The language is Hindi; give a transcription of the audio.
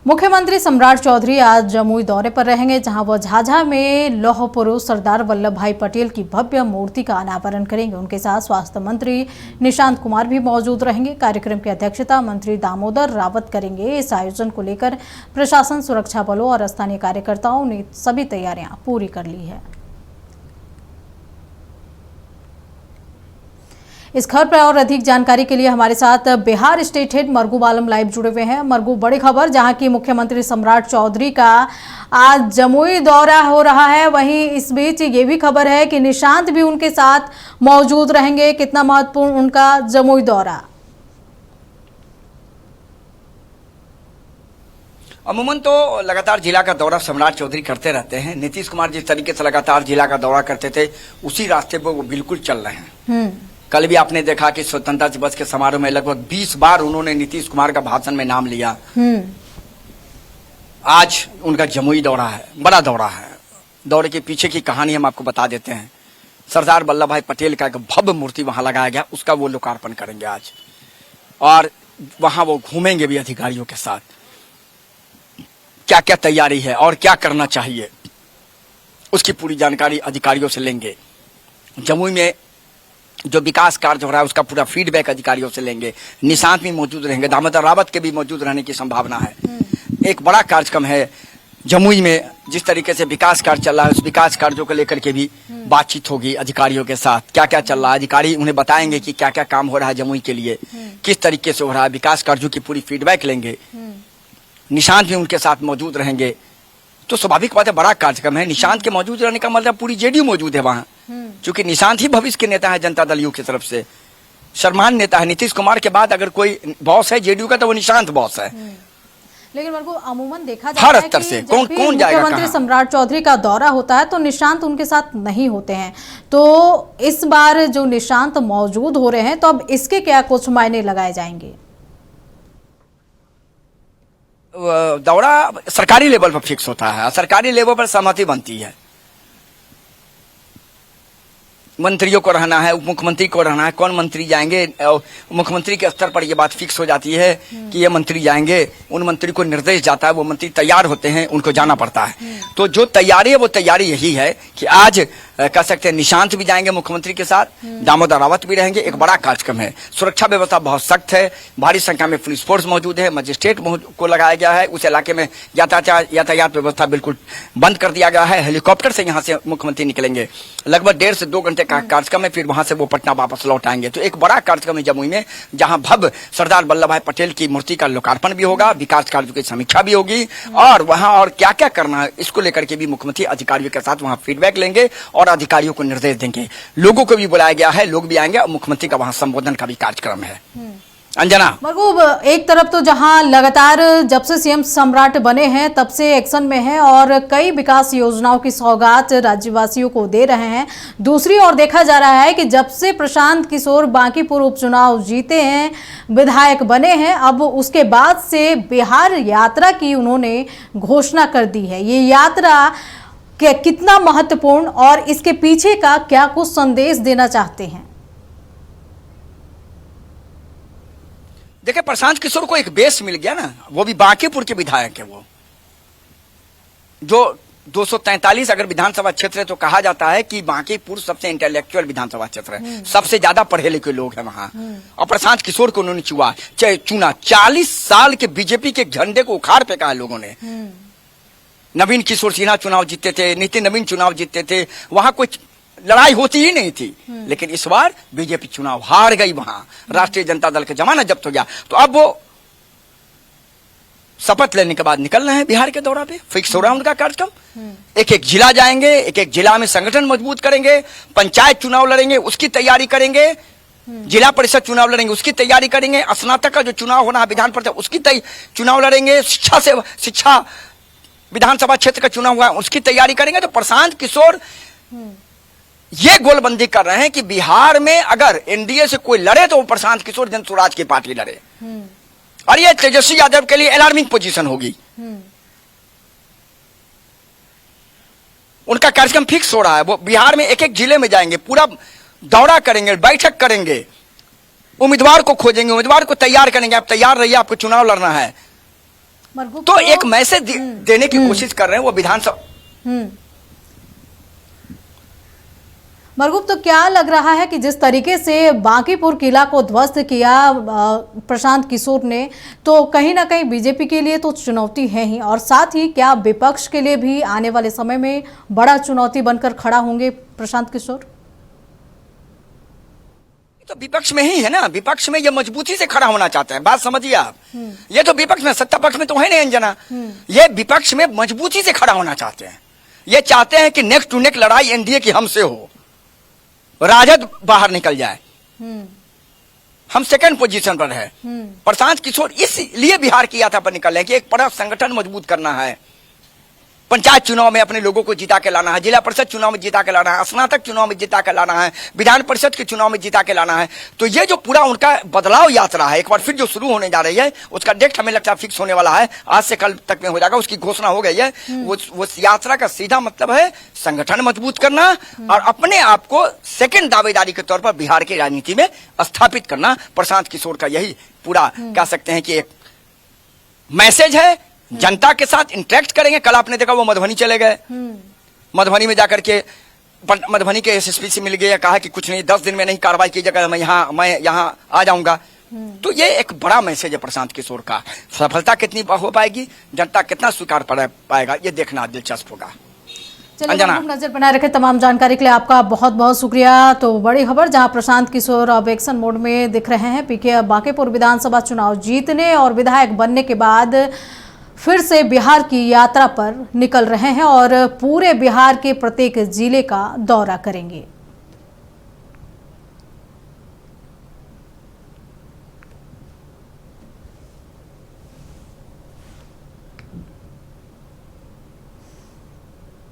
मुख्यमंत्री सम्राट चौधरी आज जमुई दौरे पर रहेंगे, जहां वह झाझा में लौह पुरुष सरदार वल्लभ भाई पटेल की भव्य मूर्ति का अनावरण करेंगे। उनके साथ स्वास्थ्य मंत्री निशांत कुमार भी मौजूद रहेंगे। कार्यक्रम की अध्यक्षता मंत्री दामोदर रावत करेंगे। इस आयोजन को लेकर प्रशासन, सुरक्षा बलों और स्थानीय कार्यकर्ताओं ने सभी तैयारियां पूरी कर ली है। इस खबर पर और अधिक जानकारी के लिए हमारे साथ बिहार स्टेट हेड मरगू आलम लाइव जुड़े हुए हैं। मरगू, बड़ी खबर, जहां की मुख्यमंत्री सम्राट चौधरी का आज जमुई दौरा हो रहा है, वहीं इस बीच ये भी खबर है कि निशांत भी उनके साथ मौजूद रहेंगे। कितना महत्वपूर्ण उनका जमुई दौरा? अमूमन तो लगातार जिला का दौरा सम्राट चौधरी करते रहते हैं। नीतीश कुमार जिस तरीके से लगातार जिला का दौरा करते थे, उसी रास्ते पर वो बिल्कुल चल रहे हैं। कल भी आपने देखा कि स्वतंत्रता दिवस के समारोह में लगभग 20 बार उन्होंने नीतीश कुमार का भाषण में नाम लिया। आज उनका जमुई दौरा है, बड़ा दौरा है। दौरे के पीछे की कहानी हम आपको बता देते हैं। सरदार वल्लभ भाई पटेल का एक भव्य मूर्ति वहां लगाया गया, उसका वो लोकार्पण करेंगे आज, और वहां वो घूमेंगे भी अधिकारियों के साथ। क्या क्या तैयारी है और क्या करना चाहिए, उसकी पूरी जानकारी अधिकारियों से लेंगे। जमुई में जो विकास कार्य हो रहा है उसका पूरा फीडबैक अधिकारियों से लेंगे। निशांत भी मौजूद रहेंगे, दामोदर रावत के भी मौजूद रहने की संभावना है। एक बड़ा कार्यक्रम है जमुई में। जिस तरीके से विकास कार्य चल रहा है, उस विकास कार्यों को लेकर के भी बातचीत होगी अधिकारियों के साथ। क्या क्या चल रहा है, अधिकारी उन्हें बताएंगे कि क्या क्या काम हो रहा है जमुई के लिए, किस तरीके से हो रहा है। विकास कार्यों की पूरी फीडबैक लेंगे। निशांत भी उनके साथ मौजूद रहेंगे। तो स्वाभाविक बात है, बड़ा कार्यक्रम है। निशांत के मौजूद रहने का मतलब पूरी जेडीयू मौजूद है वहां, क्योंकि निशांत ही भविष्य के नेता है जनता दल यू की तरफ से। सम्मान नेता है। नीतीश कुमार के बाद अगर कोई बॉस है जेडीयू का तो वो निशांत बॉस है। लेकिन मेरे को अमूमन देखा जाता है कि से कौन जाएगा। मुख्यमंत्री सम्राट चौधरी का दौरा होता है तो निशांत उनके साथ नहीं होते हैं। तो इस बार जो निशांत मौजूद हो रहे हैं, तो अब इसके क्या कुछ मायने लगाए जाएंगे? दौरा सरकारी लेवल पर फिक्स होता है, सरकारी लेवल पर सहमति बनती है। मंत्रियों को रहना है, उप मुख्यमंत्री को रहना है, कौन मंत्री जाएंगे। मुख्यमंत्री के स्तर पर यह बात फिक्स हो जाती है कि ये मंत्री जाएंगे। उन मंत्री को निर्देश जाता है, वो मंत्री तैयार होते हैं, उनको जाना पड़ता है। तो जो तैयारी है वो तैयारी यही है कि आज कह सकते हैं निशांत भी जाएंगे मुख्यमंत्री के साथ, दामोदर रावत भी रहेंगे। एक बड़ा कार्यक्रम है। सुरक्षा व्यवस्था बहुत सख्त है, भारी संख्या में पुलिस फोर्स मौजूद है, मजिस्ट्रेट को लगाया गया है। उस इलाके में यातायात व्यवस्था बिल्कुल बंद कर दिया गया है। हेलीकॉप्टर से यहाँ से मुख्यमंत्री निकलेंगे। लगभग 1.5 से 2 घंटे का कार्यक्रम है, फिर वहां से वो पटना वापस लौट आएंगे। तो एक बड़ा कार्यक्रम है जमुई में, जहां भव्य सरदार वल्लभ भाई पटेल की मूर्ति का लोकार्पण भी होगा, विकास कार्यों की समीक्षा भी होगी, और वहां और क्या क्या करना है इसको लेकर के भी मुख्यमंत्री अधिकारियों के साथ वहां फीडबैक लेंगे और अधिकारियों को निर्देश देंगे। लोगों को भी बुलाया गया है, लोग भी आएंगे, और मुख्यमंत्री का वहां संबोधन का भी कार्यक्रम है। अंजना, मरगूब, एक तरफ तो जहां लगातार जब से सीएम सम्राट बने हैं तब से एक्शन में है और कई विकास योजनाओं की सौगात राज्यवासियों को दे रहे हैं, दूसरी ओर देखा जा रहा है कि जब से प्रशांत किशोर बांकीपुर उपचुनाव जीते हैं, विधायक बने हैं, अब उसके बाद से बिहार यात्रा की उन्होंने घोषणा कर दी है। ये यात्रा कितना महत्वपूर्ण और इसके पीछे का क्या कुछ संदेश देना चाहते हैं? देखिए, प्रशांत किशोर को एक बेस मिल गया ना, वो भी बांकीपुर के विधायक है। वो जो 243 अगर विधानसभा क्षेत्र है तो कहा जाता है कि बांकीपुर सबसे इंटेलेक्चुअल विधानसभा क्षेत्र है, सबसे ज्यादा पढ़े लिखे लोग हैं वहां। और प्रशांत किशोर को उन्होंने चुना। 40 साल के बीजेपी के झंडे को उखाड़ फेंका है लोगों ने। नवीन किशोर सिन्हा चुनाव जीतते थे, नितिन नवीन चुनाव जीतते थे, वहां कोई लड़ाई होती ही नहीं थी। लेकिन इस बार बीजेपी चुनाव हार गई वहां, राष्ट्रीय जनता दल का जमाना जब्त हो गया। तो अब वो शपथ लेने के बाद निकल रहे हैं बिहार के दौरा पे। फिक्स हो रहा है उनका कार्यक्रम। एक एक जिला जाएंगे, एक एक जिला में संगठन मजबूत करेंगे, पंचायत चुनाव लड़ेंगे, उसकी तैयारी करेंगे, जिला परिषद चुनाव लड़ेंगे, उसकी तैयारी करेंगे, स्नातक का जो चुनाव होना है विधान परिषद, उसकी चुनाव लड़ेंगे, शिक्षा विधानसभा क्षेत्र का चुनाव हुआ उसकी तैयारी करेंगे। तो प्रशांत किशोर ये गोलबंदी कर रहे हैं कि बिहार में अगर एनडीए से कोई लड़े तो वो प्रशांत किशोर जन स्वराज की पार्टी लड़े, और ये तेजस्वी यादव के लिए अलार्मिंग पोजीशन होगी। उनका कार्यक्रम फिक्स हो रहा है। वो बिहार में एक एक जिले में जाएंगे, पूरा दौरा करेंगे, बैठक करेंगे, उम्मीदवार को खोजेंगे, उम्मीदवार को तैयार करेंगे। आप तैयार रहिए, आपको चुनाव लड़ना है। मरगूब तो एक मैसेज देने की कोशिश कर रहे हैं वो विधानसभा। मरगूब, तो क्या लग रहा है कि जिस तरीके से बांकीपुर किला को ध्वस्त किया प्रशांत किशोर ने, तो कहीं ना कहीं बीजेपी के लिए तो चुनौती है ही, और साथ ही क्या विपक्ष के लिए भी आने वाले समय में बड़ा चुनौती बनकर खड़ा होंगे प्रशांत किशोर? तो विपक्ष में ही है ना, विपक्ष में ये मजबूती से खड़ा होना चाहते हैं, बात समझिए आप। ये तो विपक्ष में, सत्ता पक्ष में तो है नहीं अंजना। ये विपक्ष में मजबूती से खड़ा होना चाहते हैं। ये चाहते हैं कि नेक टू नेक लड़ाई एनडीए की हमसे हो, राजद बाहर निकल जाए। हम सेकंड पोजीशन पर है। प्रशांत किशोर इसलिए बिहार की यात्रा पर निकल रहे हैं कि एक बड़ा संगठन मजबूत करना है, पंचायत चुनाव में अपने लोगों को जिता के लाना है, जिला परिषद चुनाव में जिता के लाना है, स्नातक चुनाव में जिता के लाना है, विधान परिषद के चुनाव में जिता के लाना है। तो ये जो पूरा उनका बदलाव यात्रा है, एक बार फिर जो शुरू होने जा रही है, उसका डेट हमें लगता है फिक्स होने वाला है, आज से कल तक में हो जाएगा, उसकी घोषणा हो गई है। वो यात्रा का सीधा मतलब है संगठन मजबूत करना और अपने आप को सेकेंड दावेदारी के तौर पर बिहार की राजनीति में स्थापित करना। प्रशांत किशोर का यही पूरा कह सकते हैं कि एक मैसेज है। जनता के साथ इंटरेक्ट करेंगे। कल आपने देखा वो मधुबनी चले गए, मधुबनी में जाकर के मधुबनी के एसएसपी से मिल गए, कहा कि कुछ नहीं, 10 दिन में नहीं कार्रवाई की जाएगा, मैं यहाँ आ जाऊंगा। तो ये एक बड़ा मैसेज है प्रशांत किशोर का। सफलता कितनी हो पाएगी, जनता कितना स्वीकार पाएगा, ये देखना दिलचस्प होगा। चलिए, नजर बनाए रखे। तमाम जानकारी के लिए आपका बहुत बहुत शुक्रिया। तो बड़ी खबर, जहां प्रशांत किशोर अब एक्शन मोड में दिख रहे हैं। पीके बांकीपुर विधानसभा चुनाव जीतने और विधायक बनने के बाद फिर से बिहार की यात्रा पर निकल रहे हैं और पूरे बिहार के प्रत्येक जिले का दौरा करेंगे।